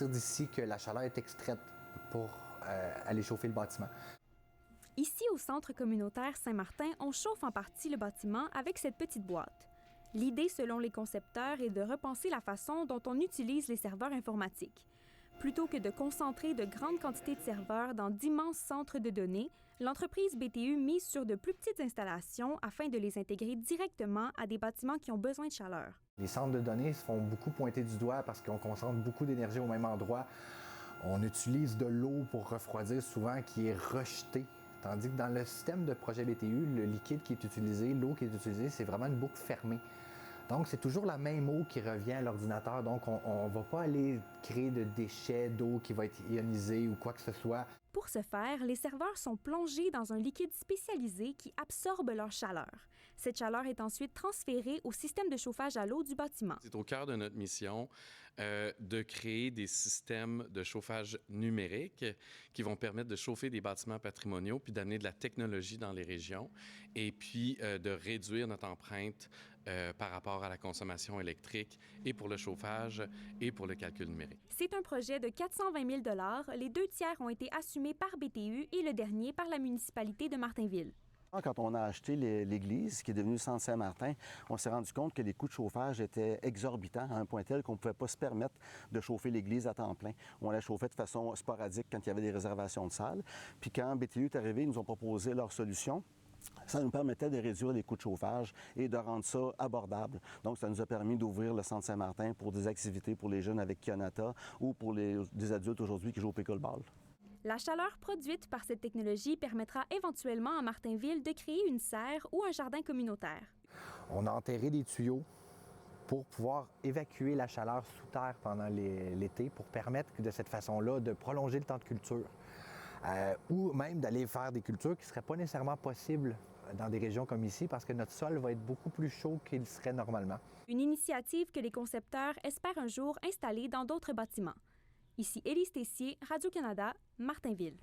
partir d'ici que la chaleur est extraite pour aller chauffer le bâtiment. Ici, au Centre communautaire Saint-Martin, on chauffe en partie le bâtiment avec cette petite boîte. L'idée, selon les concepteurs, est de repenser la façon dont on utilise les serveurs informatiques. Plutôt que de concentrer de grandes quantités de serveurs dans d'immenses centres de données, l'entreprise BTU mise sur de plus petites installations afin de les intégrer directement à des bâtiments qui ont besoin de chaleur. Les centres de données se font beaucoup pointer du doigt parce qu'on concentre beaucoup d'énergie au même endroit. On utilise de l'eau pour refroidir souvent qui est rejetée. Tandis que dans le système de projet BTU, le liquide qui est utilisé, l'eau qui est utilisée, c'est vraiment une boucle fermée. Donc, c'est toujours la même eau qui revient à l'ordinateur. Donc, on ne va pas aller créer de déchets d'eau qui va être ionisée ou quoi que ce soit. Pour ce faire, les serveurs sont plongés dans un liquide spécialisé qui absorbe leur chaleur. Cette chaleur est ensuite transférée au système de chauffage à l'eau du bâtiment. C'est au cœur de notre mission de créer des systèmes de chauffage numérique qui vont permettre de chauffer des bâtiments patrimoniaux puis d'amener de la technologie dans les régions et puis de réduire notre empreinte par rapport à la consommation électrique et pour le chauffage et pour le calcul numérique. C'est un projet de 420 000 $. Les 2 tiers ont été assumés par BTU et le dernier par la municipalité de Martinville. Quand on a acheté l'église, qui est devenue le Centre Saint-Martin, on s'est rendu compte que les coûts de chauffage étaient exorbitants à un point tel qu'on ne pouvait pas se permettre de chauffer l'église à temps plein. On la chauffait de façon sporadique quand il y avait des réservations de salles. Puis quand BTU est arrivé, ils nous ont proposé leur solution. Ça nous permettait de réduire les coûts de chauffage et de rendre ça abordable. Donc, ça nous a permis d'ouvrir le Centre Saint-Martin pour des activités pour les jeunes avec Kionata ou pour des adultes aujourd'hui qui jouent au pickleball. La chaleur produite par cette technologie permettra éventuellement à Martinville de créer une serre ou un jardin communautaire. On a enterré des tuyaux pour pouvoir évacuer la chaleur sous terre pendant l'été pour permettre de cette façon-là de prolonger le temps de culture. Ou même d'aller faire des cultures qui ne seraient pas nécessairement possibles dans des régions comme ici parce que notre sol va être beaucoup plus chaud qu'il serait normalement. Une initiative que les concepteurs espèrent un jour installer dans d'autres bâtiments. Ici Élise Tessier, Radio-Canada, Martinville.